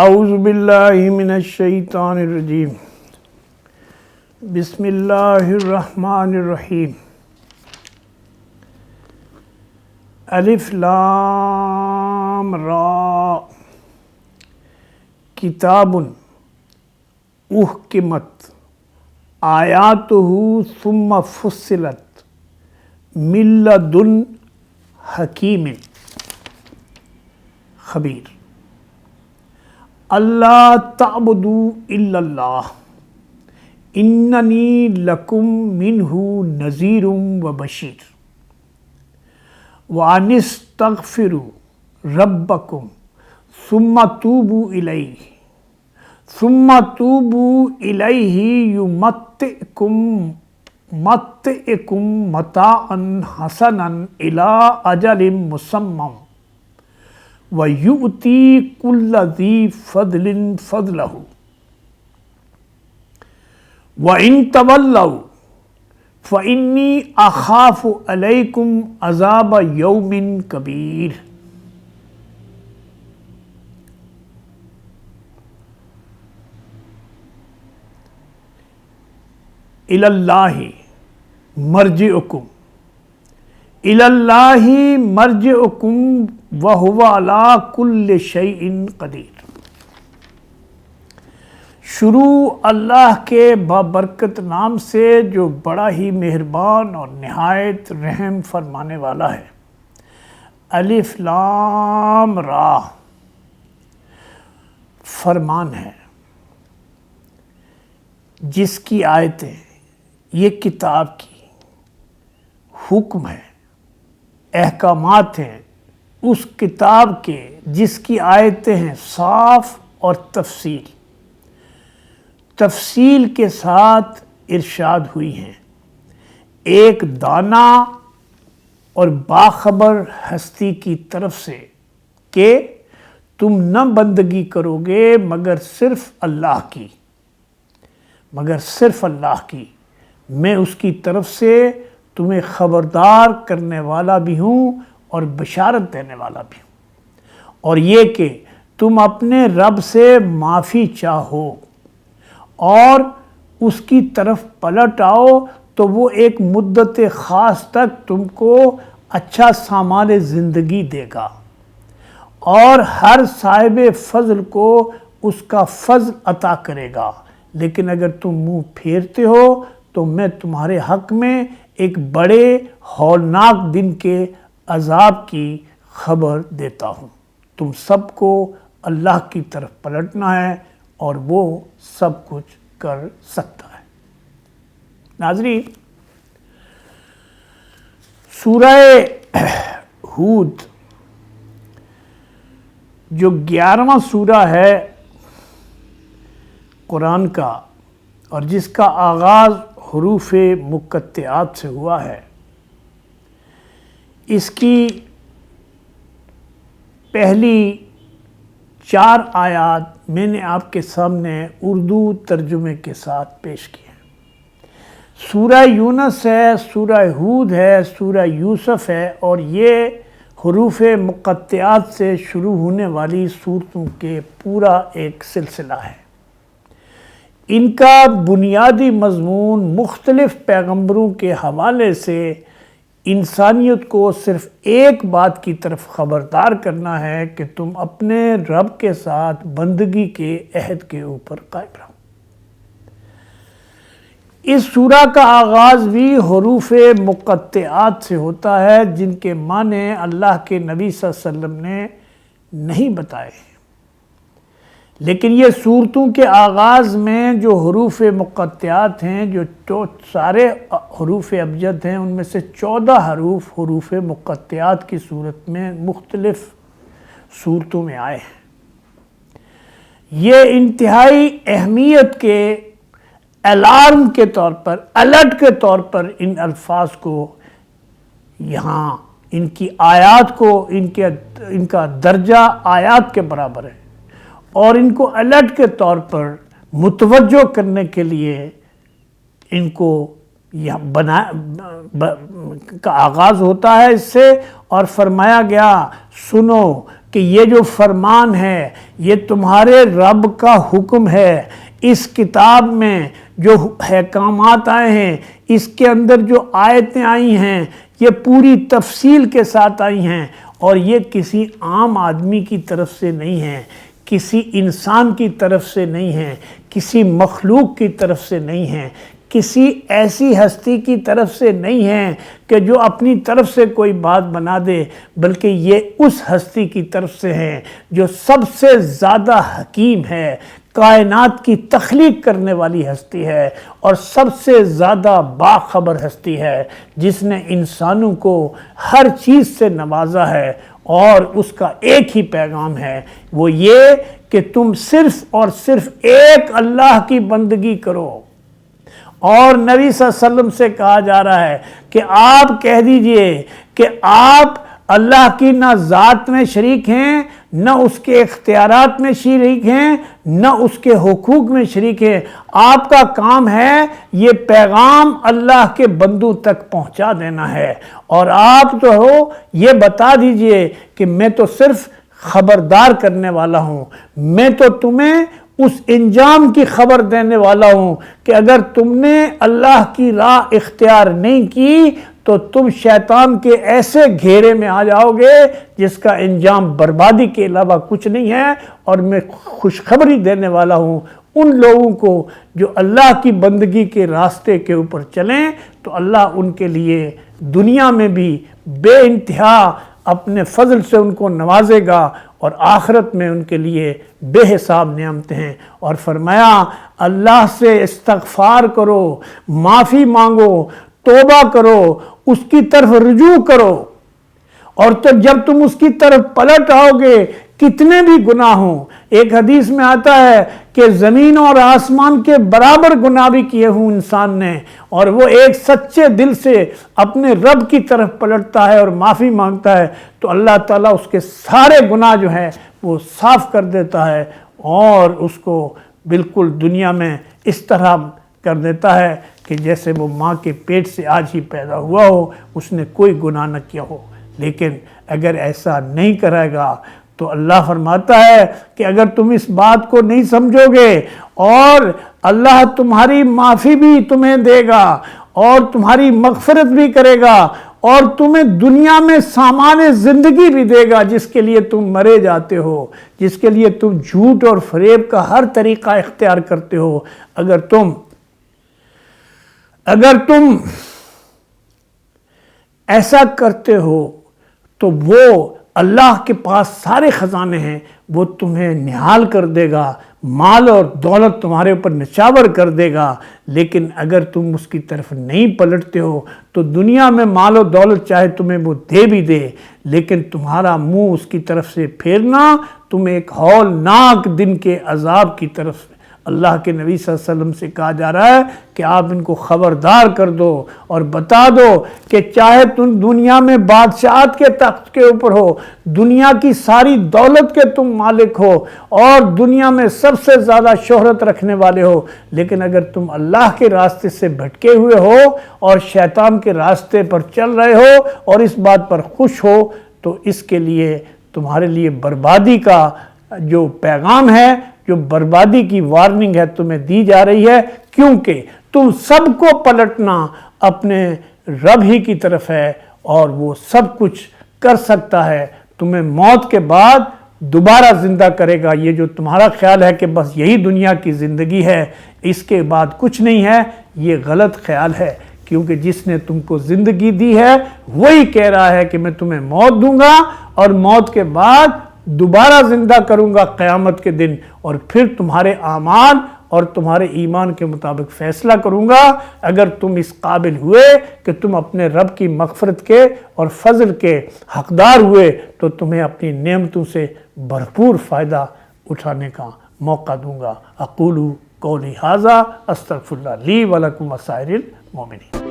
اعوذ باللہ من الشیطان الرجیم بسم اللہ الرحمن الرحیم الف لام را کتاب احکمت آیاتہ ثم فصلت من لدن حکیم خبیر اللہ تعبدوا الا اللہ اننی لکم منہ نذیر و بشیر وان استغفروا ربکم ثم توبوا الیہ یمتعکم متاعا حسنا الی اجل مسمى وَيُؤْتِي كُلَّ ذِي فَضْلٍ فَضْلَهُ وَإِن تَوَلَّوْا فَإِنِّي أَخَافُ عَلَيْكُمْ عَذَابَ يَوْمٍ كَبِيرٍ۔ إِلَى اللَّهِ مَرْجِعُكُمْ إِلَى اللَّهِ مَرْجِعُكُمْ وَهُوَ عَلَى كُلِّ شَيْءٍ قَدِيرٌ۔ شروع اللہ کے بابرکت نام سے جو بڑا ہی مہربان اور نہایت رحم فرمانے والا ہے۔ الف لام را فرمان ہے جس کی آیتیں یہ کتاب کی حکم ہے، احکامات ہیں اس کتاب کے جس کی آیتیں ہیں صاف اور تفصیل کے ساتھ ارشاد ہوئی ہیں، ایک دانا اور باخبر ہستی کی طرف سے کہ تم نہ بندگی کرو گے مگر صرف اللہ کی، میں اس کی طرف سے تمہیں خبردار کرنے والا بھی ہوں اور بشارت دینے والا بھی ہوں، اور یہ کہ تم اپنے رب سے معافی چاہو اور اس کی طرف پلٹ آؤ تو وہ ایک مدت خاص تک تم کو اچھا سامان زندگی دے گا اور ہر صاحب فضل کو اس کا فضل عطا کرے گا، لیکن اگر تم منہ پھیرتے ہو تو میں تمہارے حق میں ایک بڑے ہولناک دن کے عذاب کی خبر دیتا ہوں۔ تم سب کو اللہ کی طرف پلٹنا ہے اور وہ سب کچھ کر سکتا ہے۔ ناظرین، سورہ ہود جو 11واں سورہ ہے قرآن کا اور جس کا آغاز حروف مقطعات سے ہوا ہے، اس کی پہلی 4 آیات میں نے آپ کے سامنے اردو ترجمے کے ساتھ پیش کی ہیں۔ سورہ یونس ہے، سورہ ہود ہے، سورہ یوسف ہے، اور یہ حروف مقطعات سے شروع ہونے والی سورتوں کے پورا ایک سلسلہ ہے۔ ان کا بنیادی مضمون مختلف پیغمبروں کے حوالے سے انسانیت کو صرف ایک بات کی طرف خبردار کرنا ہے کہ تم اپنے رب کے ساتھ بندگی کے عہد کے اوپر قائم رہو۔ اس سورہ کا آغاز بھی حروف مقطعات سے ہوتا ہے جن کے معنی اللہ کے نبی صلی اللہ علیہ وسلم نے نہیں بتائے، لیکن یہ سورتوں کے آغاز میں جو حروف مقطعات ہیں، جو سارے حروف ابجد ہیں، ان میں سے 14 حروف مقطعات کی صورت میں مختلف صورتوں میں آئے ہیں۔ یہ انتہائی اہمیت کے الارم کے طور پر، الرٹ کے طور پر ان الفاظ کو یہاں ان کی آیات کو ان کا درجہ آیات کے برابر ہے، اور ان کو الرٹ کے طور پر متوجہ کرنے کے لیے ان کو کا آغاز ہوتا ہے اس سے، اور فرمایا گیا سنو کہ یہ جو فرمان ہے یہ تمہارے رب کا حکم ہے، اس کتاب میں جو احکامات آئے ہیں، اس کے اندر جو آیتیں آئی ہیں یہ پوری تفصیل کے ساتھ آئی ہیں، اور یہ کسی عام آدمی کی طرف سے نہیں ہیں، کسی انسان کی طرف سے نہیں ہیں، کسی مخلوق کی طرف سے نہیں ہیں، کسی ایسی ہستی کی طرف سے نہیں ہیں کہ جو اپنی طرف سے کوئی بات بنا دے، بلکہ یہ اس ہستی کی طرف سے ہیں جو سب سے زیادہ حکیم ہے، کائنات کی تخلیق کرنے والی ہستی ہے، اور سب سے زیادہ باخبر ہستی ہے، جس نے انسانوں کو ہر چیز سے نوازا ہے، اور اس کا ایک ہی پیغام ہے، وہ یہ کہ تم صرف اور صرف ایک اللہ کی بندگی کرو۔ اور نبی صلی اللہ علیہ وسلم سے کہا جا رہا ہے کہ آپ کہہ دیجئے کہ آپ اللہ کی نہ ذات میں شریک ہیں، نہ اس کے اختیارات میں شریک ہیں، نہ اس کے حقوق میں شریک ہیں، آپ کا کام ہے یہ پیغام اللہ کے بندوں تک پہنچا دینا ہے، اور آپ تو ہو یہ بتا دیجئے کہ میں تو صرف خبردار کرنے والا ہوں، میں تو تمہیں اس انجام کی خبر دینے والا ہوں کہ اگر تم نے اللہ کی راہ اختیار نہیں کی تو تم شیطان کے ایسے گھیرے میں آ جاؤ گے جس کا انجام بربادی کے علاوہ کچھ نہیں ہے، اور میں خوشخبری دینے والا ہوں ان لوگوں کو جو اللہ کی بندگی کے راستے کے اوپر چلیں تو اللہ ان کے لیے دنیا میں بھی بے انتہا اپنے فضل سے ان کو نوازے گا، اور آخرت میں ان کے لیے بے حساب نعمتیں ہیں۔ اور فرمایا اللہ سے استغفار کرو، معافی مانگو، توبہ کرو، اس کی طرف رجوع کرو، اور تو جب تم اس کی طرف پلٹ آؤ گے کتنے بھی گناہ ہوں، ایک حدیث میں آتا ہے کہ زمین اور آسمان کے برابر گناہ بھی کیے ہوں انسان نے، اور وہ ایک سچے دل سے اپنے رب کی طرف پلٹتا ہے اور معافی مانگتا ہے تو اللہ تعالیٰ اس کے سارے گناہ جو ہیں وہ صاف کر دیتا ہے، اور اس کو بالکل دنیا میں اس طرح کر دیتا ہے کہ جیسے وہ ماں کے پیٹ سے آج ہی پیدا ہوا ہو، اس نے کوئی گناہ نہ کیا ہو۔ لیکن اگر ایسا نہیں کرے گا تو اللہ فرماتا ہے کہ اگر تم اس بات کو نہیں سمجھو گے اور اللہ تمہاری معافی بھی تمہیں دے گا اور تمہاری مغفرت بھی کرے گا اور تمہیں دنیا میں سامان زندگی بھی دے گا جس کے لیے تم مرے جاتے ہو، جس کے لیے تم جھوٹ اور فریب کا ہر طریقہ اختیار کرتے ہو، اگر تم ایسا کرتے ہو تو وہ اللہ کے پاس سارے خزانے ہیں، وہ تمہیں نہال کر دے گا، مال اور دولت تمہارے اوپر نچاور کر دے گا۔ لیکن اگر تم اس کی طرف نہیں پلٹتے ہو تو دنیا میں مال و دولت چاہے تمہیں وہ دے بھی دے، لیکن تمہارا منہ اس کی طرف سے پھیرنا تمہیں ایک ہولناک دن کے عذاب کی طرف اللہ کے نبی صلی اللہ علیہ وسلم سے کہا جا رہا ہے کہ آپ ان کو خبردار کر دو اور بتا دو کہ چاہے تم دنیا میں بادشاہت کے تخت کے اوپر ہو، دنیا کی ساری دولت کے تم مالک ہو اور دنیا میں سب سے زیادہ شہرت رکھنے والے ہو، لیکن اگر تم اللہ کے راستے سے بھٹکے ہوئے ہو اور شیطان کے راستے پر چل رہے ہو اور اس بات پر خوش ہو تو اس کے لیے تمہارے لیے بربادی کا جو پیغام ہے، جو بربادی کی وارننگ ہے تمہیں دی جا رہی ہے، کیونکہ تم سب کو پلٹنا اپنے رب ہی کی طرف ہے اور وہ سب کچھ کر سکتا ہے، تمہیں موت کے بعد دوبارہ زندہ کرے گا۔ یہ جو تمہارا خیال ہے کہ بس یہی دنیا کی زندگی ہے، اس کے بعد کچھ نہیں ہے، یہ غلط خیال ہے، کیونکہ جس نے تم کو زندگی دی ہے وہی کہہ رہا ہے کہ میں تمہیں موت دوں گا اور موت کے بعد دوبارہ زندہ کروں گا قیامت کے دن، اور پھر تمہارے اعمال اور تمہارے ایمان کے مطابق فیصلہ کروں گا۔ اگر تم اس قابل ہوئے کہ تم اپنے رب کی مغفرت کے اور فضل کے حقدار ہوئے تو تمہیں اپنی نعمتوں سے بھرپور فائدہ اٹھانے کا موقع دوں گا۔ اقول قولی ھذا استغفر اللہ لی ولکم وسائر المؤمنین۔